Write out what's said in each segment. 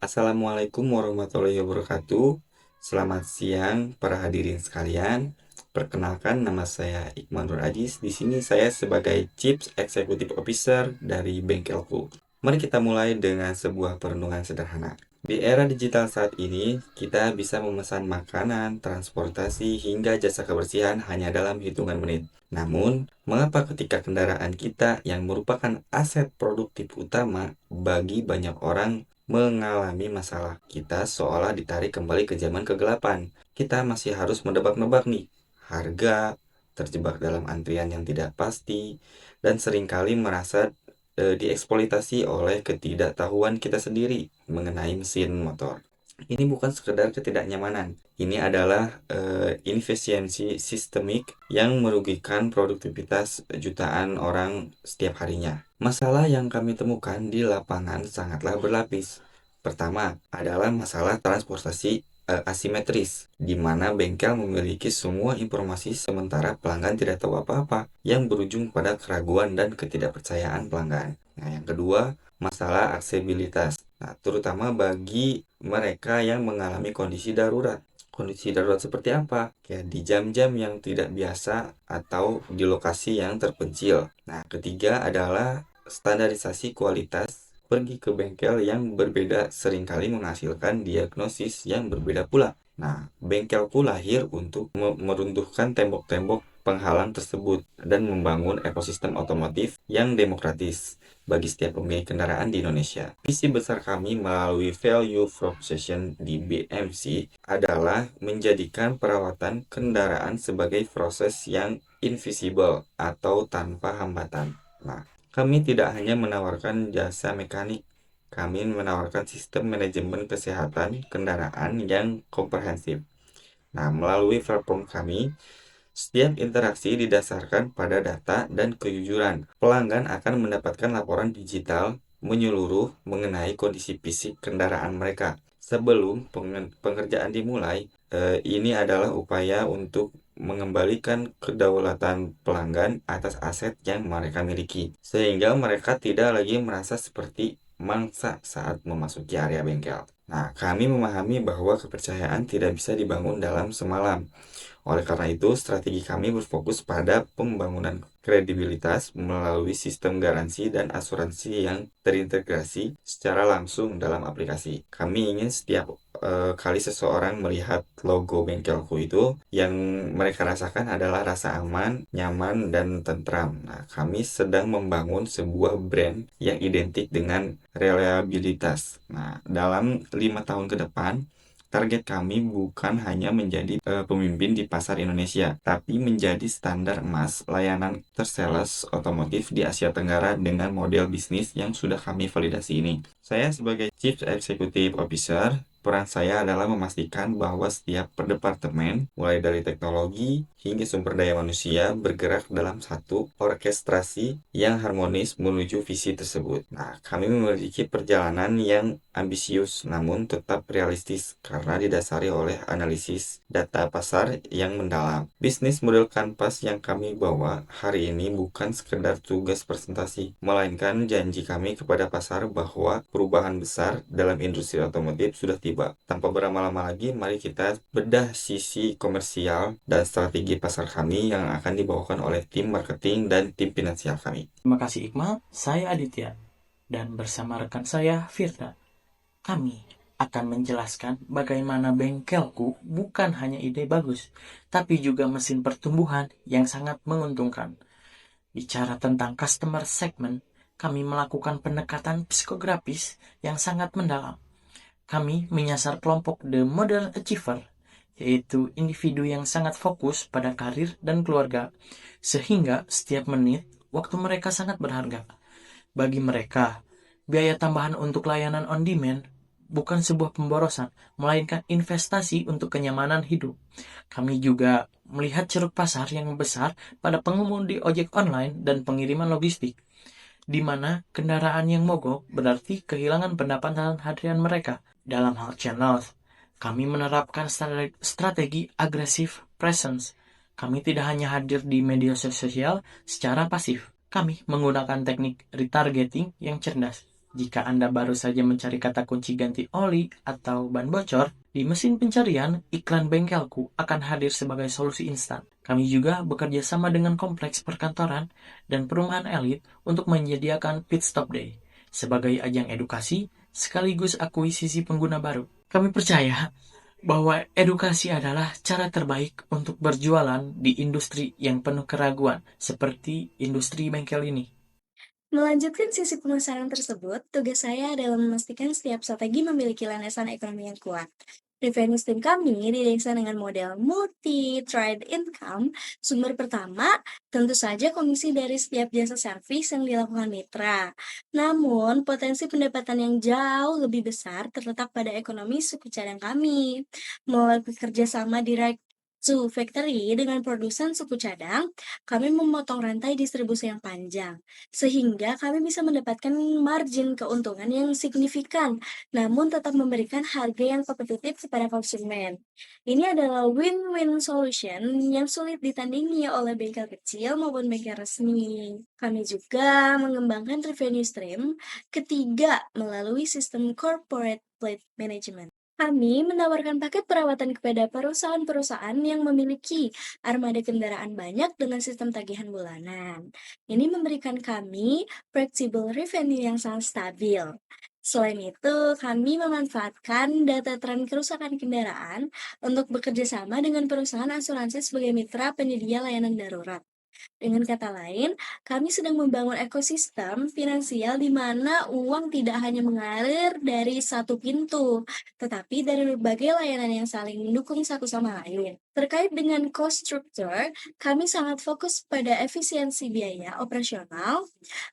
Assalamualaikum warahmatullahi wabarakatuh. Selamat siang para hadirin sekalian. Perkenalkan, nama saya Iqman Nur Ajis. Di sini saya sebagai Chief Executive Officer dari Bengkelku. Mari kita mulai dengan sebuah perenungan sederhana. Di era digital saat ini, kita bisa memesan makanan, transportasi, hingga jasa kebersihan hanya dalam hitungan menit. Namun, mengapa ketika kendaraan kita yang merupakan aset produktif utama bagi banyak orang mengalami masalah? Kita seolah ditarik kembali ke zaman kegelapan. Kita masih harus menebak-nebak nih harga, terjebak dalam antrian yang tidak pasti, dan seringkali merasa dieksploitasi oleh ketidaktahuan kita sendiri mengenai mesin motor. Ini bukan sekedar ketidaknyamanan. Ini adalah inefisiensi sistemik yang merugikan produktivitas jutaan orang setiap harinya. Masalah yang kami temukan di lapangan sangatlah berlapis. Pertama adalah masalah transportasi asimetris, di mana bengkel memiliki semua informasi sementara pelanggan tidak tahu apa-apa, yang berujung pada keraguan dan ketidakpercayaan pelanggan. Nah, yang kedua, masalah aksesibilitas. Nah, terutama bagi mereka yang mengalami kondisi darurat. Kondisi darurat seperti apa? Kayak di jam-jam yang tidak biasa atau di lokasi yang terpencil. Nah, ketiga adalah standarisasi kualitas. Pergi ke bengkel yang berbeda seringkali menghasilkan diagnosis yang berbeda pula. Nah, bengkelku lahir untuk meruntuhkan tembok-tembok penghalang tersebut dan membangun ekosistem otomotif yang demokratis bagi setiap pemilik kendaraan di Indonesia. Visi besar kami melalui Value Proposition di BMC adalah menjadikan perawatan kendaraan sebagai proses yang invisible atau tanpa hambatan. Nah, kami tidak hanya menawarkan jasa mekanik, kami menawarkan sistem manajemen kesehatan kendaraan yang komprehensif. Nah, melalui platform kami, setiap interaksi didasarkan pada data dan kejujuran. Pelanggan akan mendapatkan laporan digital menyeluruh mengenai kondisi fisik kendaraan mereka. Sebelum pengerjaan dimulai, ini adalah upaya untuk mengembalikan kedaulatan pelanggan atas aset yang mereka miliki, sehingga mereka tidak lagi merasa seperti mangsa saat memasuki area bengkel. Nah, kami memahami bahwa kepercayaan tidak bisa dibangun dalam semalam. Oleh karena itu, strategi kami berfokus pada pembangunan kredibilitas melalui sistem garansi dan asuransi yang terintegrasi secara langsung dalam aplikasi. Kami ingin setiap kali seseorang melihat logo bengkelku itu, yang mereka rasakan adalah rasa aman, nyaman, dan tentram. Nah, kami sedang membangun sebuah brand yang identik dengan reliabilitas. Nah, dalam 5 tahun ke depan, target kami bukan hanya menjadi pemimpin di pasar Indonesia, tapi menjadi standar emas layanan tersales otomotif di Asia Tenggara dengan model bisnis yang sudah kami validasi ini. Saya sebagai Chief Executive Officer, peran saya adalah memastikan bahwa setiap departemen, mulai dari teknologi hingga sumber daya manusia, bergerak dalam satu orkestrasi yang harmonis menuju visi tersebut. Nah, kami memiliki perjalanan yang ambisius namun tetap realistis karena didasari oleh analisis data pasar yang mendalam. Bisnis model kanvas yang kami bawa hari ini bukan sekedar tugas presentasi, melainkan janji kami kepada pasar bahwa perubahan besar dalam industri otomotif sudah tiba. Tanpa berlama-lama lagi, mari kita bedah sisi komersial dan strategi pasar kami yang akan dibawakan oleh tim marketing dan tim finansial kami. Terima kasih Iqmal, saya Aditya, dan bersama rekan saya Firda, kami akan menjelaskan bagaimana bengkelku bukan hanya ide bagus, tapi juga mesin pertumbuhan yang sangat menguntungkan. Bicara tentang customer segment, kami melakukan pendekatan psikografis yang sangat mendalam. Kami menyasar kelompok The Model Achiever, yaitu individu yang sangat fokus pada karir dan keluarga, sehingga setiap menit waktu mereka sangat berharga. Bagi mereka, biaya tambahan untuk layanan on demand bukan sebuah pemborosan, melainkan investasi untuk kenyamanan hidup. Kami juga melihat ceruk pasar yang besar pada pengemudi ojek online dan pengiriman logistik, di mana kendaraan yang mogok berarti kehilangan pendapatan harian mereka. Dalam hal channel, kami menerapkan strategi agresif presence. Kami tidak hanya hadir di media sosial secara pasif. Kami menggunakan teknik retargeting yang cerdas, Jika Anda baru saja mencari kata kunci ganti oli atau ban bocor, di mesin pencarian, iklan bengkelku akan hadir sebagai solusi instan. Kami juga bekerja sama dengan kompleks perkantoran dan perumahan elit untuk menyediakan pit stop day sebagai ajang edukasi sekaligus akuisisi pengguna baru. Kami percaya bahwa edukasi adalah cara terbaik untuk berjualan di industri yang penuh keraguan seperti industri bengkel ini. Melanjutkan sisi pemasaran tersebut, tugas saya adalah memastikan setiap strategi memiliki landasan ekonomi yang kuat. Revenue stream kami didesain dengan model multi-thread income. Sumber pertama, tentu saja komisi dari setiap jasa servis yang dilakukan mitra. Namun, potensi pendapatan yang jauh lebih besar terletak pada ekonomi suku cadang kami. Melalui kerjasama direct to factory dengan produsen suku cadang, kami memotong rantai distribusi yang panjang sehingga kami bisa mendapatkan margin keuntungan yang signifikan, namun tetap memberikan harga yang kompetitif kepada konsumen. Ini adalah win-win solution yang sulit ditandingi oleh bengkel kecil maupun bengkel resmi. Kami juga mengembangkan revenue stream ketiga melalui sistem corporate fleet management. Kami menawarkan paket perawatan kepada perusahaan-perusahaan yang memiliki armada kendaraan banyak dengan sistem tagihan bulanan. Ini memberikan kami flexible revenue yang sangat stabil. Selain itu, kami memanfaatkan data tren kerusakan kendaraan untuk bekerja sama dengan perusahaan asuransi sebagai mitra penyedia layanan darurat. Dengan kata lain, kami sedang membangun ekosistem finansial di mana uang tidak hanya mengalir dari satu pintu, tetapi dari berbagai layanan yang saling mendukung satu sama lain. Terkait dengan cost structure, kami sangat fokus pada efisiensi biaya operasional.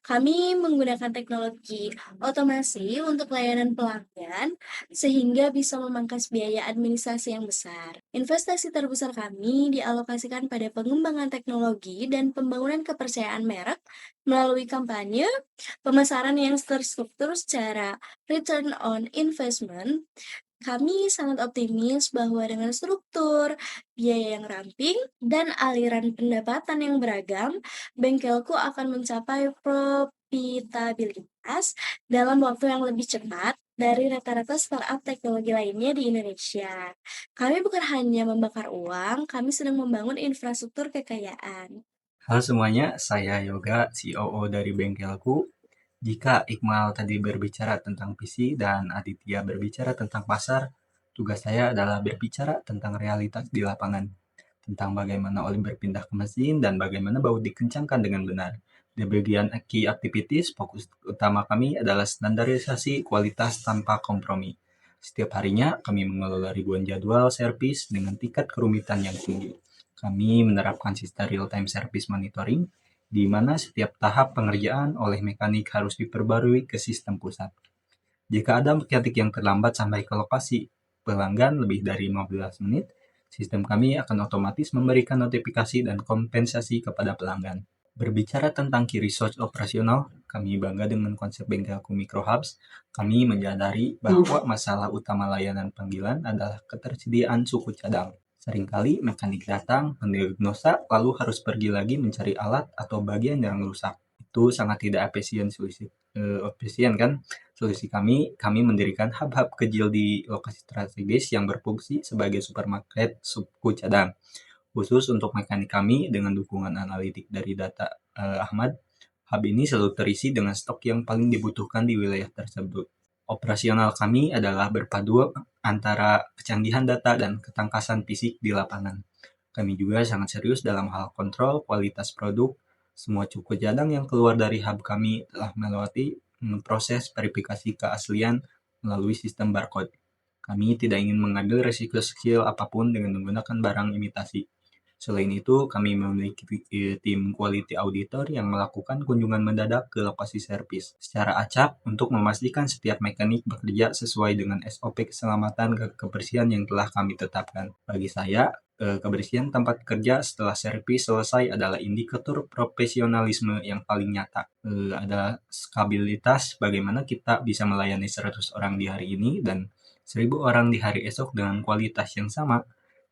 Kami menggunakan teknologi otomasi untuk layanan pelanggan, sehingga bisa memangkas biaya administrasi yang besar. Investasi terbesar kami dialokasikan pada pengembangan teknologi dan pembangunan kepercayaan merek melalui kampanye, pemasaran yang terstruktur secara return on investment. Kami sangat optimis bahwa dengan struktur, biaya yang ramping, dan aliran pendapatan yang beragam, bengkelku akan mencapai profitabilitas dalam waktu yang lebih cepat dari rata-rata startup teknologi lainnya di Indonesia. Kami bukan hanya membakar uang, kami sedang membangun infrastruktur kekayaan. Halo semuanya, saya Yoga, COO dari bengkelku. Jika Iqmal tadi berbicara tentang PC dan Aditya berbicara tentang pasar, tugas saya adalah berbicara tentang realitas di lapangan, tentang bagaimana oli berpindah ke mesin dan bagaimana baut dikencangkan dengan benar. Di bagian key activities, fokus utama kami adalah standarisasi kualitas tanpa kompromi. Setiap harinya, kami mengelola ribuan jadwal servis dengan tingkat kerumitan yang tinggi. Kami menerapkan sistem real-time service monitoring, di mana setiap tahap pengerjaan oleh mekanik harus diperbarui ke sistem pusat. Jika ada mekanik yang terlambat sampai ke lokasi pelanggan lebih dari 15 menit, sistem kami akan otomatis memberikan notifikasi dan kompensasi kepada pelanggan. Berbicara tentang key resource operasional, kami bangga dengan konsep bengkelku Micro Hubs. Kami menyadari bahwa masalah utama layanan panggilan adalah ketersediaan suku cadang. Seringkali mekanik datang, mendiagnosa, lalu harus pergi lagi mencari alat atau bagian yang rusak. Itu sangat tidak efisien kan? Solusi kami mendirikan hub-hub kecil di lokasi strategis yang berfungsi sebagai supermarket suku cadang. Khusus untuk mekanik kami dengan dukungan analitik dari data Ahmad, hub ini selalu terisi dengan stok yang paling dibutuhkan di wilayah tersebut. Operasional kami adalah berpadu antara kecanggihan data dan ketangkasan fisik di lapangan. Kami juga sangat serius dalam hal kontrol kualitas produk. Semua cuku cadang yang keluar dari hub kami telah melewati proses verifikasi keaslian melalui sistem barcode. Kami tidak ingin mengambil resiko kecil apapun dengan menggunakan barang imitasi. Selain itu, kami memiliki tim quality auditor yang melakukan kunjungan mendadak ke lokasi servis secara acak untuk memastikan setiap mekanik bekerja sesuai dengan SOP keselamatan dan kebersihan yang telah kami tetapkan. Bagi saya, kebersihan tempat kerja setelah servis selesai adalah indikator profesionalisme yang paling nyata. Ada skabilitas bagaimana kita bisa melayani 100 orang di hari ini dan 1.000 orang di hari esok dengan kualitas yang sama.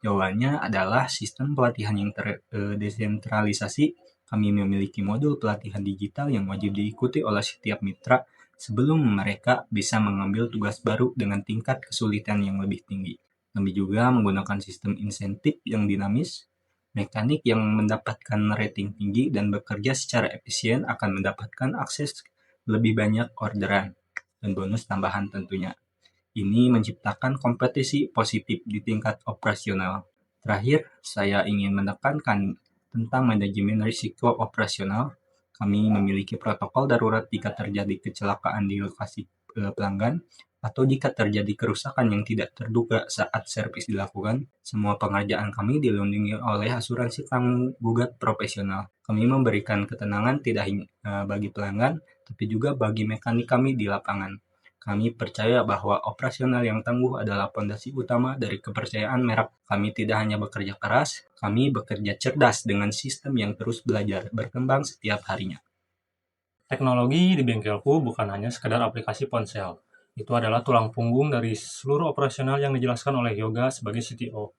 Jawabannya adalah sistem pelatihan yang desentralisasi. Kami memiliki modul pelatihan digital yang wajib diikuti oleh setiap mitra sebelum mereka bisa mengambil tugas baru dengan tingkat kesulitan yang lebih tinggi. Kami juga menggunakan sistem insentif yang dinamis. Mekanik yang mendapatkan rating tinggi dan bekerja secara efisien akan mendapatkan akses lebih banyak orderan dan bonus tambahan tentunya. Ini menciptakan kompetisi positif di tingkat operasional. Terakhir, saya ingin menekankan tentang manajemen risiko operasional. Kami memiliki protokol darurat jika terjadi kecelakaan di lokasi pelanggan atau jika terjadi kerusakan yang tidak terduga saat servis dilakukan. Semua pengerjaan kami dilindungi oleh asuransi tanggung gugat profesional. Kami memberikan ketenangan tidak hanya bagi pelanggan, tapi juga bagi mekanik kami di lapangan. Kami percaya bahwa operasional yang tangguh adalah fondasi utama dari kepercayaan merek. Kami tidak hanya bekerja keras, kami bekerja cerdas dengan sistem yang terus belajar, berkembang setiap harinya. Teknologi di bengkelku bukan hanya sekedar aplikasi ponsel. Itu adalah tulang punggung dari seluruh operasional yang dijelaskan oleh Yoga sebagai CTO.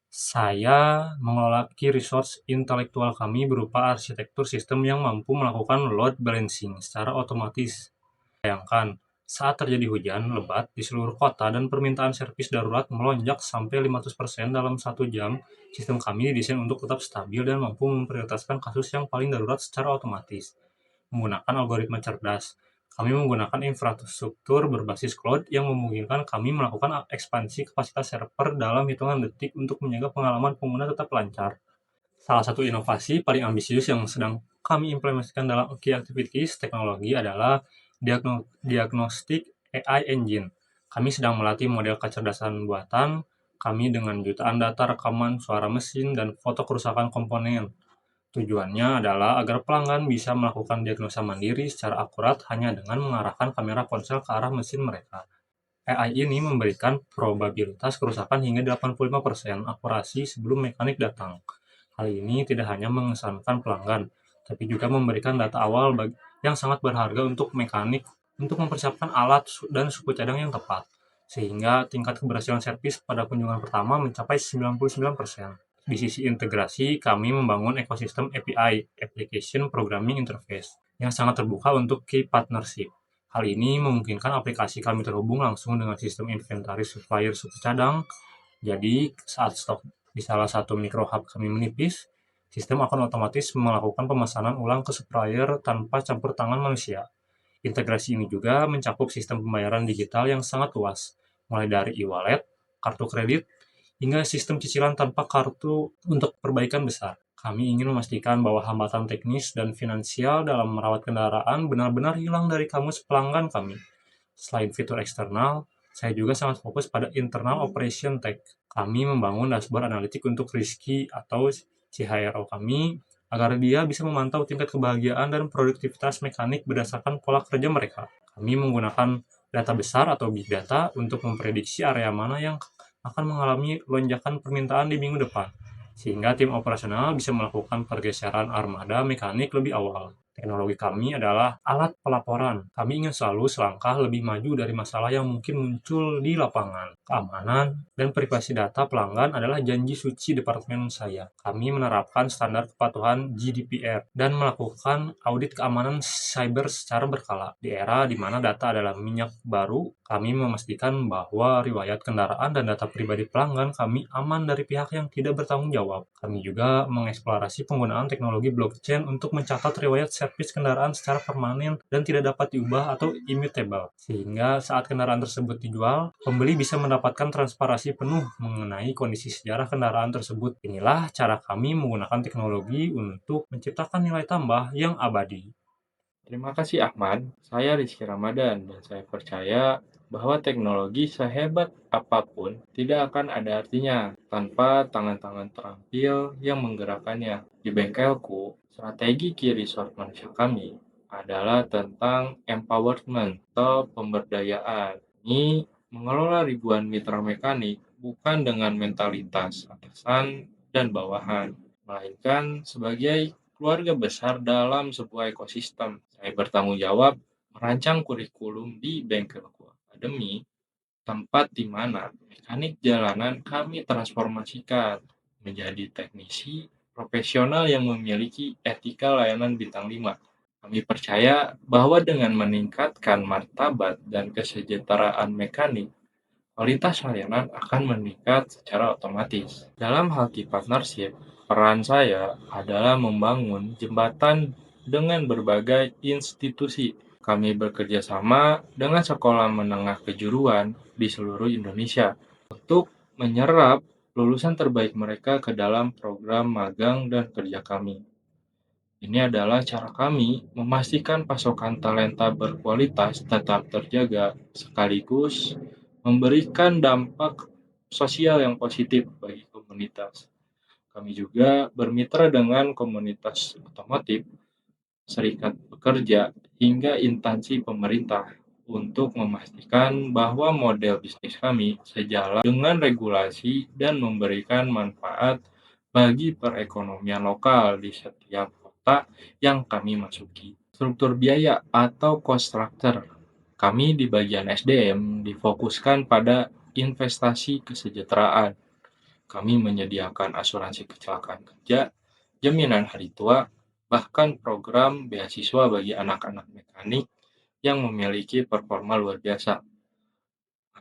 Saya mengelola key resource intelektual kami berupa arsitektur sistem yang mampu melakukan load balancing secara otomatis. Bayangkan, saat terjadi hujan lebat di seluruh kota dan permintaan servis darurat melonjak sampai 500% dalam 1 jam, sistem kami didesain untuk tetap stabil dan mampu memprioritaskan kasus yang paling darurat secara otomatis. Menggunakan algoritma cerdas, kami menggunakan infrastruktur berbasis cloud yang memungkinkan kami melakukan ekspansi kapasitas server dalam hitungan detik untuk menjaga pengalaman pengguna tetap lancar. Salah satu inovasi paling ambisius yang sedang kami implementasikan dalam Key Activities teknologi adalah diagnostik AI Engine. Kami sedang melatih model kecerdasan buatan kami dengan jutaan data rekaman suara mesin dan foto kerusakan komponen. Tujuannya adalah agar pelanggan bisa melakukan diagnosa mandiri secara akurat hanya dengan mengarahkan kamera ponsel ke arah mesin mereka. AI ini memberikan probabilitas kerusakan hingga 85% akurasi sebelum mekanik datang. Hal ini tidak hanya mengesankan pelanggan, tapi juga memberikan data awal yang sangat berharga untuk mekanik untuk mempersiapkan alat dan suku cadang yang tepat, sehingga tingkat keberhasilan servis pada kunjungan pertama mencapai 99%. Di sisi integrasi, kami membangun ekosistem API (Application Programming Interface) yang sangat terbuka untuk key partnership. Hal ini memungkinkan aplikasi kami terhubung langsung dengan sistem inventaris supplier suku cadang. Jadi, saat stok di salah satu micro hub kami menipis, sistem akan otomatis melakukan pemesanan ulang ke supplier tanpa campur tangan manusia. Integrasi ini juga mencakup sistem pembayaran digital yang sangat luas, mulai dari e-wallet, kartu kredit, hingga sistem cicilan tanpa kartu untuk perbaikan besar. Kami ingin memastikan bahwa hambatan teknis dan finansial dalam merawat kendaraan benar-benar hilang dari kamus pelanggan kami. Selain fitur eksternal, saya juga sangat fokus pada internal operation tech. Kami membangun dashboard analitik untuk Rizky atau CHRO kami agar dia bisa memantau tingkat kebahagiaan dan produktivitas mekanik berdasarkan pola kerja mereka. Kami menggunakan data besar atau big data untuk memprediksi area mana yang akan mengalami lonjakan permintaan di minggu depan, sehingga tim operasional bisa melakukan pergeseran armada mekanik lebih awal. Teknologi kami adalah alat pelaporan. Kami ingin selalu selangkah lebih maju dari masalah yang mungkin muncul di lapangan. Keamanan dan privasi data pelanggan adalah janji suci departemen saya. Kami menerapkan standar kepatuhan GDPR dan melakukan audit keamanan cyber secara berkala. Di era di mana data adalah minyak baru, kami memastikan bahwa riwayat kendaraan dan data pribadi pelanggan kami aman dari pihak yang tidak bertanggung jawab. Kami juga mengeksplorasi penggunaan teknologi blockchain untuk mencatat riwayat servis kendaraan secara permanen dan tidak dapat diubah atau immutable, sehingga saat kendaraan tersebut dijual, pembeli bisa mendapatkan transparansi penuh mengenai kondisi sejarah kendaraan tersebut. Inilah cara kami menggunakan teknologi untuk menciptakan nilai tambah yang abadi. Terima kasih Ahmad, saya Rizky Ramadan dan saya percaya bahwa teknologi sehebat apapun tidak akan ada artinya tanpa tangan-tangan terampil yang menggerakkannya. Di bengkelku, strategi key resource manusia kami adalah tentang empowerment atau pemberdayaan. Ini mengelola ribuan mitra mekanik bukan dengan mentalitas atasan dan bawahan, melainkan sebagai keluarga besar dalam sebuah ekosistem. Saya bertanggung jawab merancang kurikulum di Bengkelku Academy, tempat di mana mekanik jalanan kami transformasikan menjadi teknisi profesional yang memiliki etika layanan bintang 5. Kami percaya bahwa dengan meningkatkan martabat dan kesejahteraan mekanik, kualitas layanan akan meningkat secara otomatis. Dalam hal key partnership, peran saya adalah membangun jembatan dengan berbagai institusi. Kami bekerja sama dengan sekolah menengah kejuruan di seluruh Indonesia untuk menyerap lulusan terbaik mereka ke dalam program magang dan kerja kami. Ini adalah cara kami memastikan pasokan talenta berkualitas tetap terjaga, sekaligus memberikan dampak sosial yang positif bagi komunitas. Kami juga bermitra dengan komunitas otomotif, serikat pekerja, hingga instansi pemerintah untuk memastikan bahwa model bisnis kami sejalan dengan regulasi dan memberikan manfaat bagi perekonomian lokal di setiap kota yang kami masuki. Struktur biaya atau cost structure kami di bagian SDM difokuskan pada investasi kesejahteraan. Kami menyediakan asuransi kecelakaan kerja, jaminan hari tua, bahkan program beasiswa bagi anak-anak mekanik yang memiliki performa luar biasa.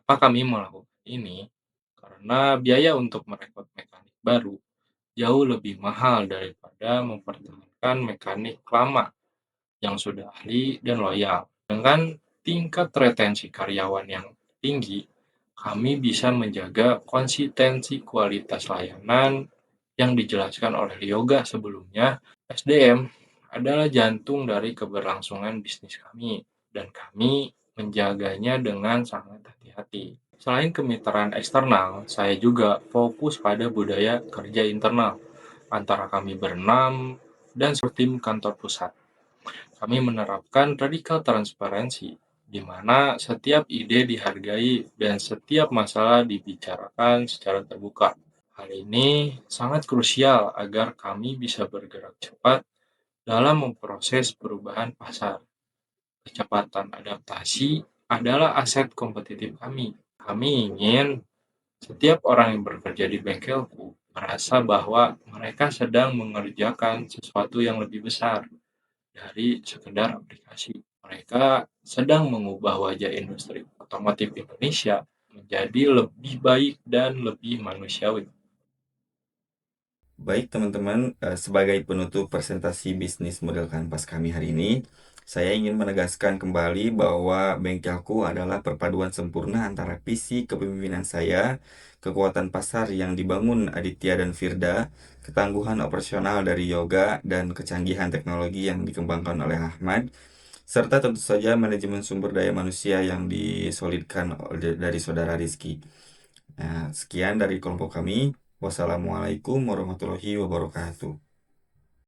Apa kami melakukan ini? Karena biaya untuk merekrut mekanik baru jauh lebih mahal daripada mempertahankan mekanik lama yang sudah ahli dan loyal. Dengan tingkat retensi karyawan yang tinggi, kami bisa menjaga konsistensi kualitas layanan yang dijelaskan oleh Yoga sebelumnya. SDM adalah jantung dari keberlangsungan bisnis kami, dan kami menjaganya dengan sangat hati-hati. Selain kemitraan eksternal, saya juga fokus pada budaya kerja internal antara kami berenam dan tim kantor pusat. Kami menerapkan radikal transparansi, di mana setiap ide dihargai dan setiap masalah dibicarakan secara terbuka. Hal ini sangat krusial agar kami bisa bergerak cepat dalam memproses perubahan pasar. Kecepatan adaptasi adalah aset kompetitif kami. Kami ingin setiap orang yang bekerja di bengkelku merasa bahwa mereka sedang mengerjakan sesuatu yang lebih besar dari sekedar aplikasi. Mereka sedang mengubah wajah industri otomotif Indonesia menjadi lebih baik dan lebih manusiawi. Baik teman-teman, sebagai penutup presentasi bisnis model kanvas kami hari ini, saya ingin menegaskan kembali bahwa bengkelku adalah perpaduan sempurna antara visi kepemimpinan saya, kekuatan pasar yang dibangun Aditya dan Firda, ketangguhan operasional dari Yoga, dan kecanggihan teknologi yang dikembangkan oleh Ahmad, serta tentu saja manajemen sumber daya manusia yang disolidkan dari saudara Rizky. Nah, sekian dari kelompok kami. Wassalamualaikum warahmatullahi wabarakatuh.